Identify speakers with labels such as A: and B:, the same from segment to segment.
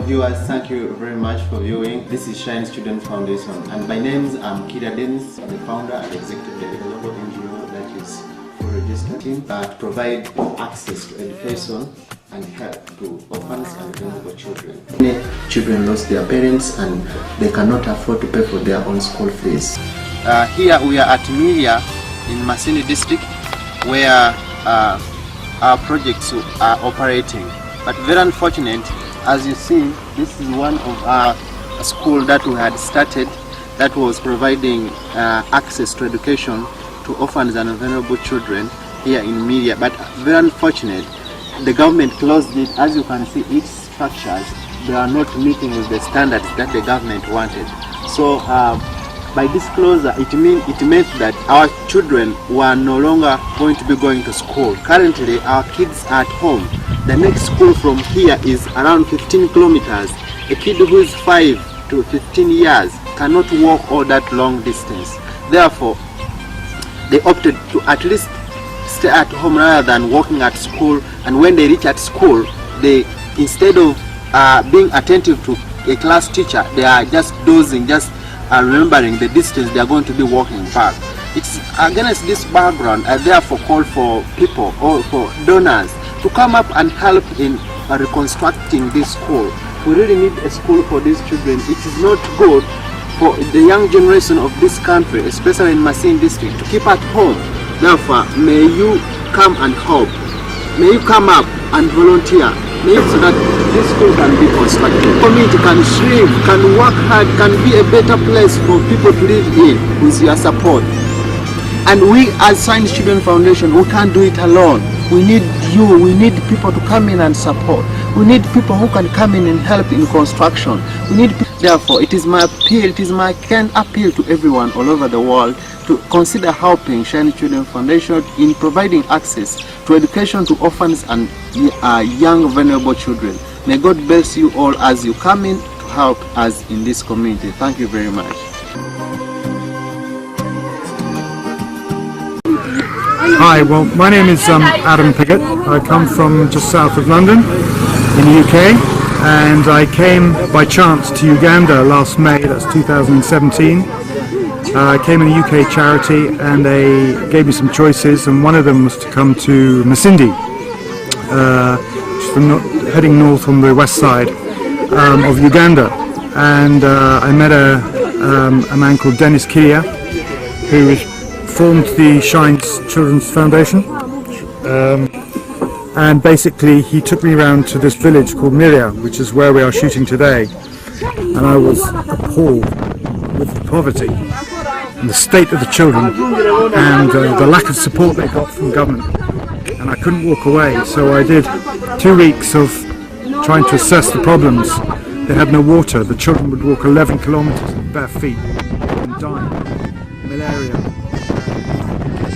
A: viewers, thank you very much for viewing. This is Shine Student Foundation, and my name is Kira Dennis. I'm the founder and executive director of NGO that is for registered team to provide access to education and help to orphans and vulnerable children. Many children lost their parents and they cannot afford to pay for their own school fees. Here we are at Miria in Masindi district, where our projects are operating. But very unfortunate, as you see, this is one of our school that we had started that was providing access to education to orphans and vulnerable children here in Miria. But very unfortunate, the government closed it. As you can see, its structures, they are not meeting with the standards that the government wanted. So by this closure, it meant that our children were no longer going to be going to school. Currently, our kids are at home. The next school from here is around 15 kilometers. A kid who is 5 to 15 years cannot walk all that long distance. Therefore, they opted to at least stay at home rather than walking at school. And when they reach at school, they, instead of being attentive to a class teacher, they are just dozing, just remembering the distance they are going to be walking back. It's against this background, I therefore call for people or for donors to come up and help in reconstructing this school. We really need a school for these children. It is not good for the young generation of this country, especially in Masindi district, to keep at home. Therefore, may you come and help. May you come up and volunteer. So that this school can be constructed. The community can thrive, can work hard, can be a better place for people to live in with your support. And we as Science Student Foundation, we can't do it alone. We need you, we need people to come in and support. We need people who can come in and help in construction. We need, therefore, it is my appeal, it is my kind appeal to everyone all over the world to consider helping Shine Student Foundation in providing access to education to orphans and young vulnerable children. May God bless you all as you come in to help us in this community. Thank you very much.
B: Hi, well, my name is Adam Piggott. I come from just south of London in the UK, and I came by chance to Uganda last May, that's 2017. I came in a UK charity and they gave me some choices, and one of them was to come to Masindi, heading north on the west side of Uganda. And I met a man called Dennis Kiria, who formed the Shine Children's Foundation. And basically he took me around to this village called Miria, which is where we are shooting today. And I was appalled with the poverty and the state of the children and the lack of support they got from government, and I couldn't walk away. So I did 2 weeks of trying to assess the problems. They had no water. The children would walk 11 kilometers with bare feet and die. Malaria,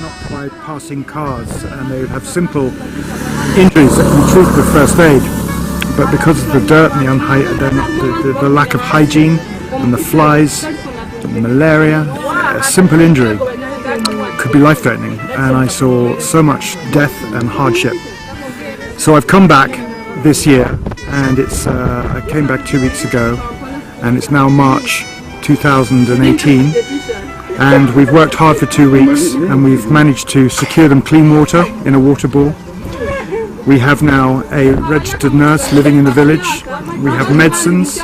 B: knocked by passing cars, and they would have simple injuries that can be treated with first aid, but because of the dirt and the lack of hygiene and the flies, the malaria, a simple injury could be life-threatening, and I saw so much death and hardship. So I've come back this year, and I came back 2 weeks ago, and it's now March 2018, and we've worked hard for 2 weeks, and we've managed to secure them clean water in a water ball. We have now a registered nurse living in the village. We have medicines,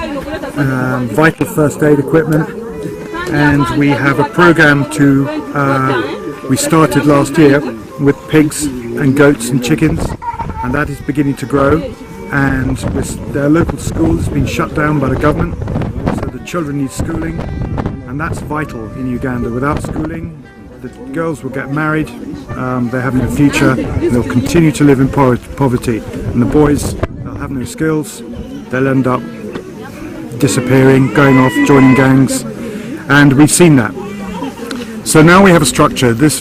B: vital first aid equipment, and we have a program we started last year with pigs and goats and chickens, and that is beginning to grow. And their local school has been shut down by the government, so the children need schooling, and that's vital in Uganda. Without schooling, the girls will get married, they have no future, and they'll continue to live in poverty, and the boys, they'll have no skills, they'll end up disappearing, going off, joining gangs, and we've seen that. So now we have a structure. This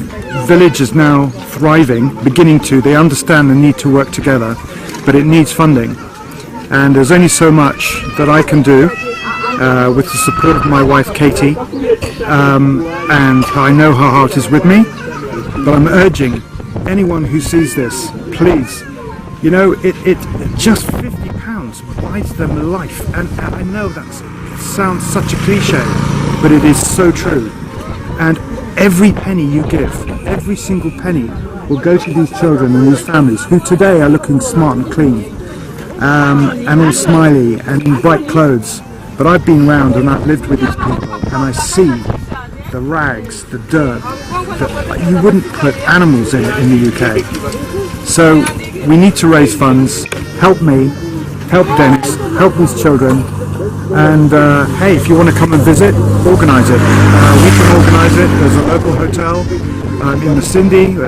B: village is now thriving, they understand the need to work together, but it needs funding, and there's only so much that I can do with the support of my wife Katie, and I know her heart is with me, but I'm urging anyone who sees this, please, you know, it just £50 funds buys them life. And I know that sounds such a cliche, but it is so true. And every penny you give, every single penny, will go to these children and these families who today are looking smart and clean, and all smiley and in bright clothes. But I've been round and I've lived with these people, and I see the rags, the dirt, that you wouldn't put animals in the UK. So we need to raise funds, help me, help Dennis, help these children, and hey, if you want to come and visit, organise it. We can organise it. There's a local hotel in Masindi.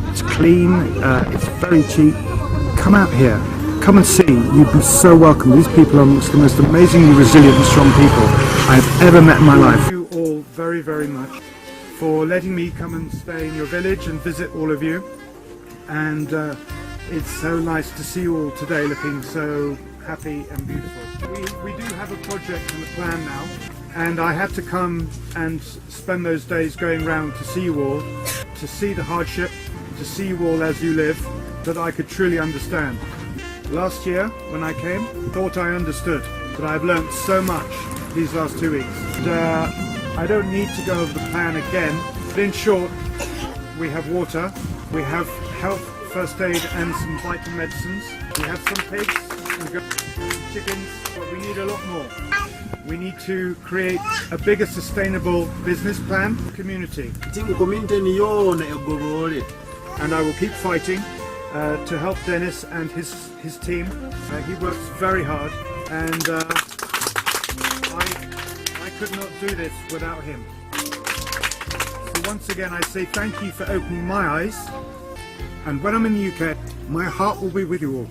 B: It's clean, it's very cheap. Come out here, come and see. You'd be so welcome. These people are amongst the most amazingly resilient and strong people I've ever met in my life. Thank you all very, very much for letting me come and stay in your village and visit all of you. And it's so nice to see you all today looking so happy and beautiful. We do have a project and a plan now, and I had to come and spend those days going round to see you all, to see the hardship, to see you all as you live, that I could truly understand. Last year when I came, thought I understood, but I've learnt so much these last 2 weeks. And, I don't need to go over the plan again, but in short, we have water, we have health, first aid and some vital medicines, we have some pigs, chickens, but we need a lot more. We need to create a bigger sustainable business plan, community. And I will keep fighting to help Dennis and his team. He works very hard, and I could not do this without him. So once again I say thank you for opening my eyes, and when I'm in the UK, my heart will be with you all.